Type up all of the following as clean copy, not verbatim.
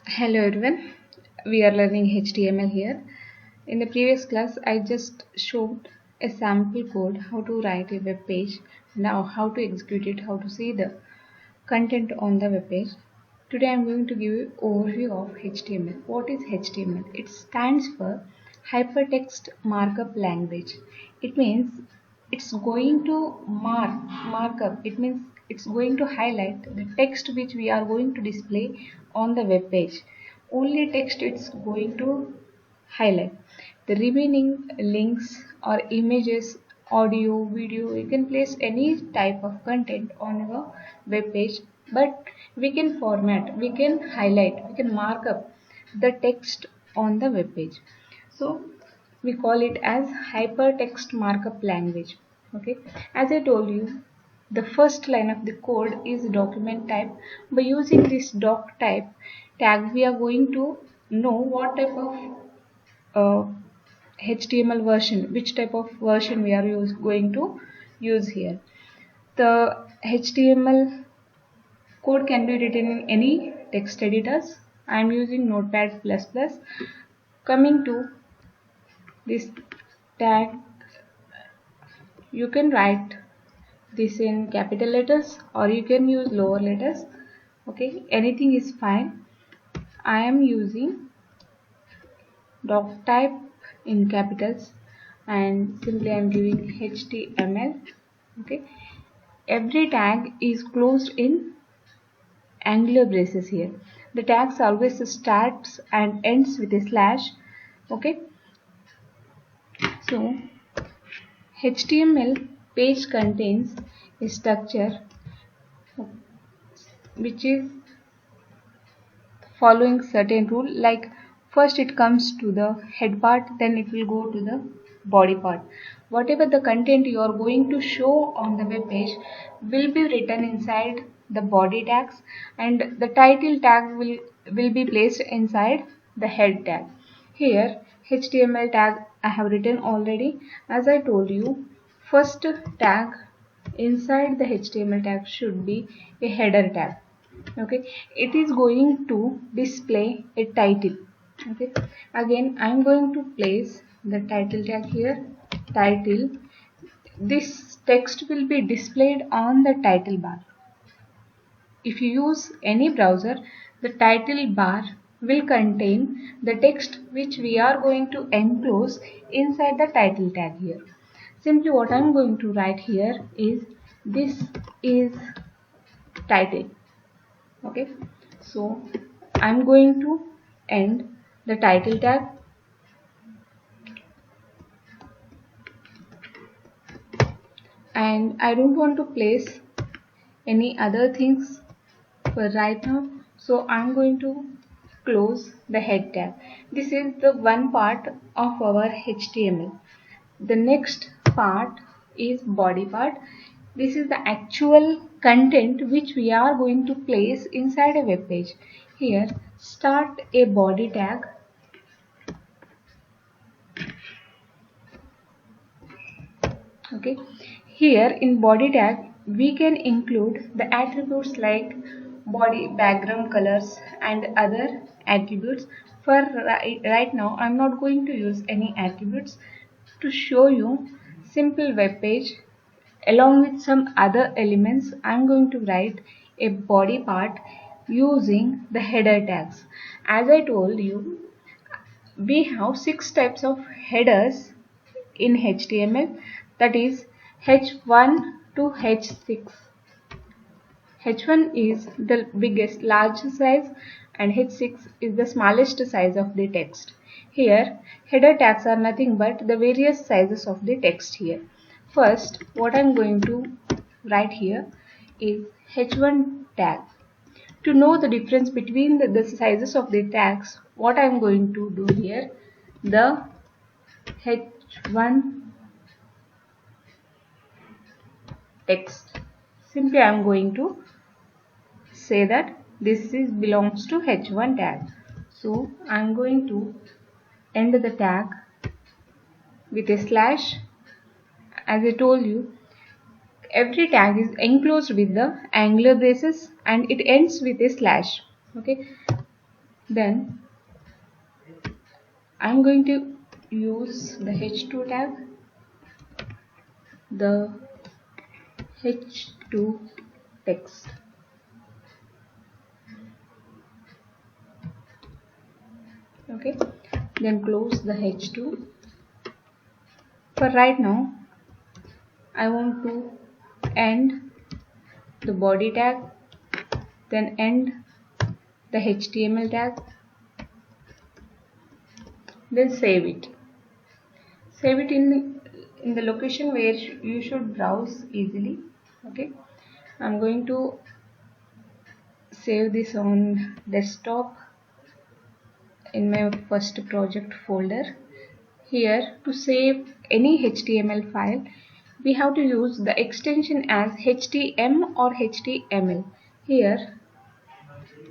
Hello everyone, we are learning HTML here. In the previous class, I just showed a sample code how to write a web page, now how to execute it, how to see the content on the web page. Today I am going to give you an overview of HTML. What is HTML? It stands for Hypertext Markup Language. It means it's going to markup. It means it's going to highlight the text which we are going to display on the web page. Only text it's going to highlight. The remaining links or images, audio, video, you can place any type of content on your web page, but we can format, we can highlight, we can mark up the text on the web page. So we call it as hypertext markup language. Okay, as I told you, the first line of the code is document type. By using this doc type tag, we are going to know what type of HTML version, which type of version we are going to use here. The HTML code can be written in any text editors. I am using Notepad++. Coming to this tag, you can write this in capital letters or you can use lower letters. Okay, anything is fine. I am using doc type in capitals and simply I am giving HTML. Okay, every tag is closed in angular braces here. The tags always starts and ends with a slash. Okay, so HTML page contains a structure which is following certain rule, like first it comes to the head part, then it will go to the body part. Whatever the content you are going to show on the web page will be written inside the body tags and the title tag will be placed inside the head tag. Here HTML tag I have written already. As I told you, first tag inside the HTML tag should be a header tag. Okay, it is going to display a title. Okay, again I am going to place the title tag here. Title, this text will be displayed on the title bar. If you use any browser, the title bar will contain the text which we are going to enclose inside the title tag here. Simply what I am going to write here is, this is title. Okay, so I'm going to end the title tag and I don't want to place any other things for right now, so I'm going to close the head tag. This is the one part of our HTML. The next part is body part. This is the actual content which we are going to place inside a web page. Here start a body tag. Okay, here in body tag we can include the attributes like body background colors and other attributes. For right now I'm not going to use any attributes. To show you simple web page along with some other elements, I'm going to write a body part using the header tags. As I told you, we have 6 types of headers in HTML, that is H1 to H6. H1 is the biggest, largest size, and H6 is the smallest size of the text. Here header tags are nothing but the various sizes of the text here. First what I am going to write here is H1 tag. To know the difference between the sizes of the tags, what I am going to do here, the H1 text, simply I am going to say that this is belongs to H1 tag. So I am going to end the tag with a slash. As I told you, every tag is enclosed with the angular braces and it ends with a slash. Okay, Then I'm going to use the h2 tag, the h2 text. Okay, then close the h2. For right now, I want to end the body tag, then end the HTML tag, then save it. Save it in the location where you should browse easily. Okay, I'm going to save this on desktop in my first project folder. Here, to save any HTML file, we have to use the extension as HTM or HTML. Here,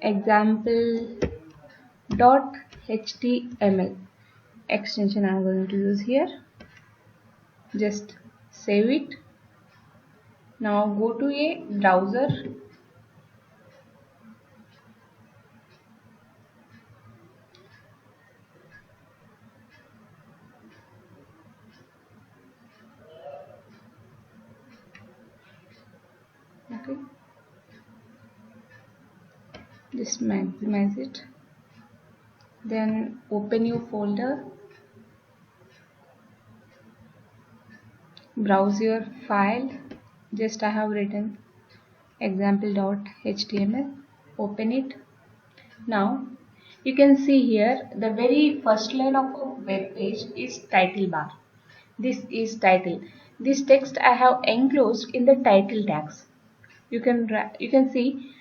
example.html extension I'm going to use here. Just save it. Now go to a browser. Okay, just maximize it, then open your folder, browse your file. Just I have written example.html, open it. Now you can see here the very first line of a web page is title bar. This is title. This text I have enclosed in the title tags. You can see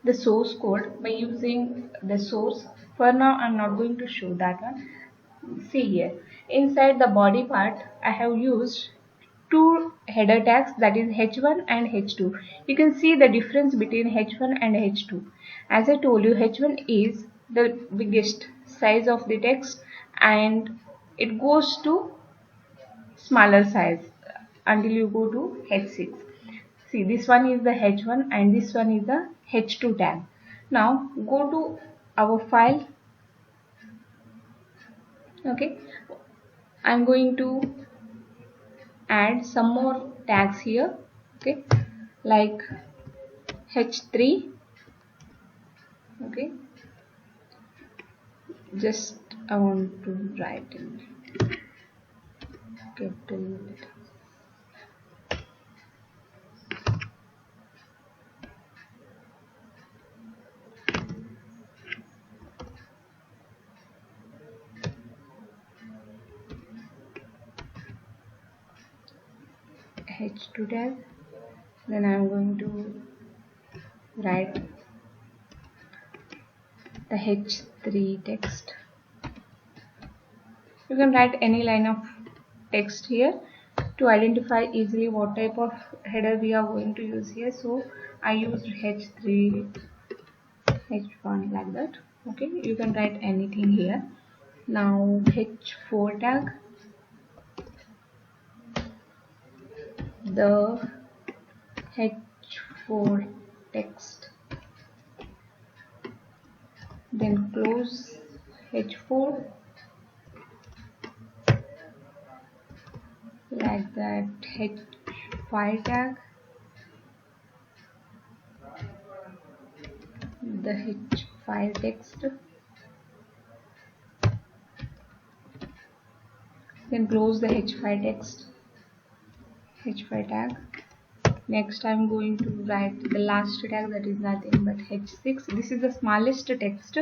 the source code by using the source. For now I'm not going to show that one. See here, inside the body part I have used two header tags, that is h1 and h2. You can see the difference between h1 and h2. As I told you, h1 is the biggest size of the text and it goes to smaller size until you go to h6. See, this one is the h1 and this one is the h2 tag. Now go to our file. Okay, I'm going to add some more tags here. Okay, like h3. Okay, just I want to write in capital letter. h2 tag. Then I am going to write the h3 text. You can write any line of text here to identify easily what type of header we are going to use here. So I used h3, h1 like that. Okay, you can write anything here. Now h4 tag, the h4 text, then close h4 like that. h5 tag, the h5 text, then close the h5 text, h5 tag. Next I'm going to write the last tag, that is nothing but h6. This is the smallest text,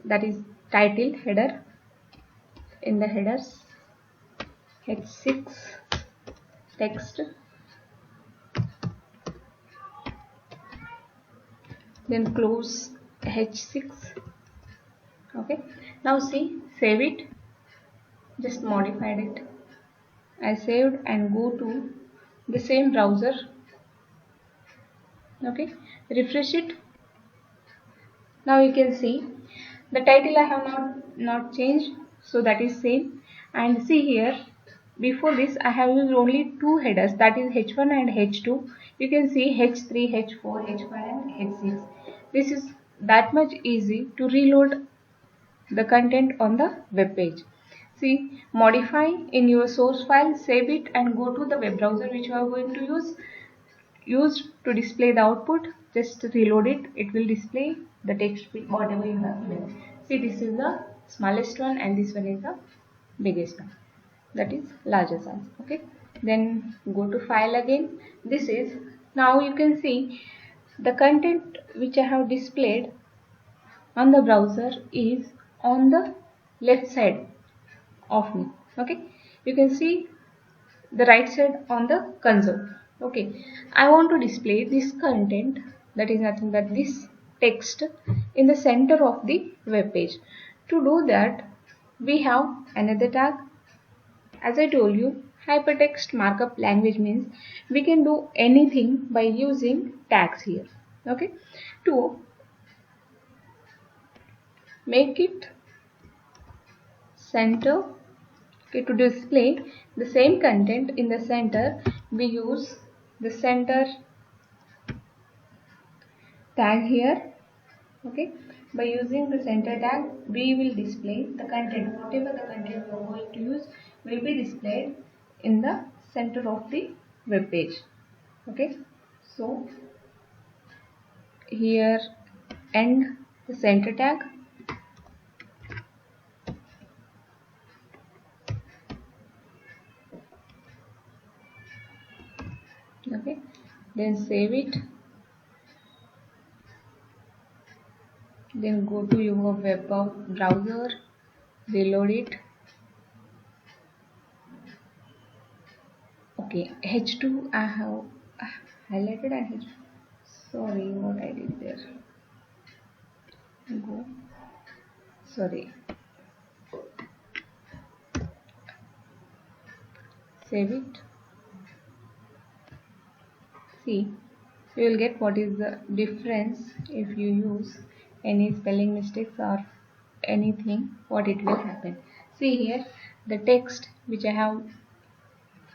that is title header. In the headers, h6 text, then close h6. Okay, now see, save it. Just modified it. I saved and go to the same browser. Okay, refresh it. Now you can see the title I have not changed, so that is same. And see here, before this I have used only two headers, that is h1 and h2. You can see h3, h4, h5 and h6. This is that much easy to reload the content on the web page. See, modify in your source file, save it and go to the web browser which you are going to use to display the output. Just reload it, it will display the text with whatever you have given. See, this is the smallest one and this one is the biggest one, that is larger size. Okay, then go to file again. This is, now you can see the content which I have displayed on the browser is on the left side of me. Okay, you can see the right side on the console. Okay, I want to display this content, that is nothing but this text, in the center of the web page. To do that, we have another tag. As I told you, hypertext markup language means we can do anything by using tags here. Okay, to make it center, okay, to display the same content in the center, we use the center tag here. Okay, by using the center tag, we will display the content, whatever the content we are going to use will be displayed in the center of the web page. Okay, so here end the center tag. Okay, then save it, then go to your web browser, reload it. Okay, H2 I have highlighted and H2. Sorry, what I did there. Go. Sorry. Save it. See, you will get what is the difference if you use any spelling mistakes or anything, what it will happen. See here, the text which I have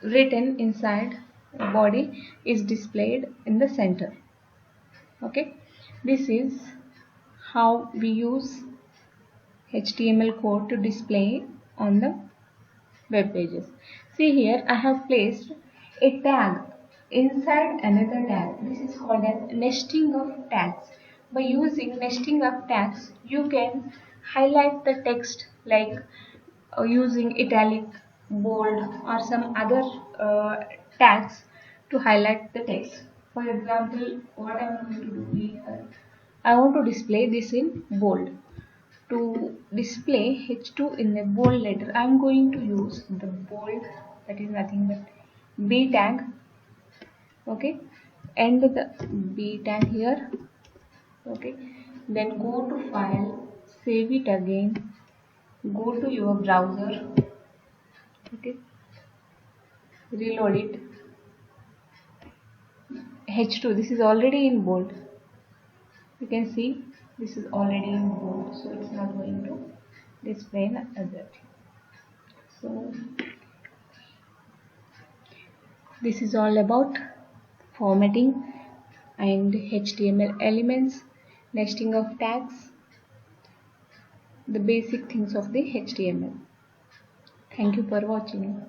written inside the body is displayed in the center. Okay, this is how we use HTML code to display on the web pages. See here, I have placed a tag inside another tag. This is called as nesting of tags. By using nesting of tags, you can highlight the text like using italic, bold or some other tags to highlight the text. For example, what I am going to do here, I want to display this in bold. To display H2 in a bold letter, I am going to use the bold, that is nothing but B tag. Okay, and the B tag here. Okay, then go to file, save it again, go to your browser. Okay, reload it. H2, this is already in bold. You can see this is already in bold, so it's not going to display another thing. So this is all about formatting and HTML elements, nesting of tags, the basic things of the HTML. Thank you for watching.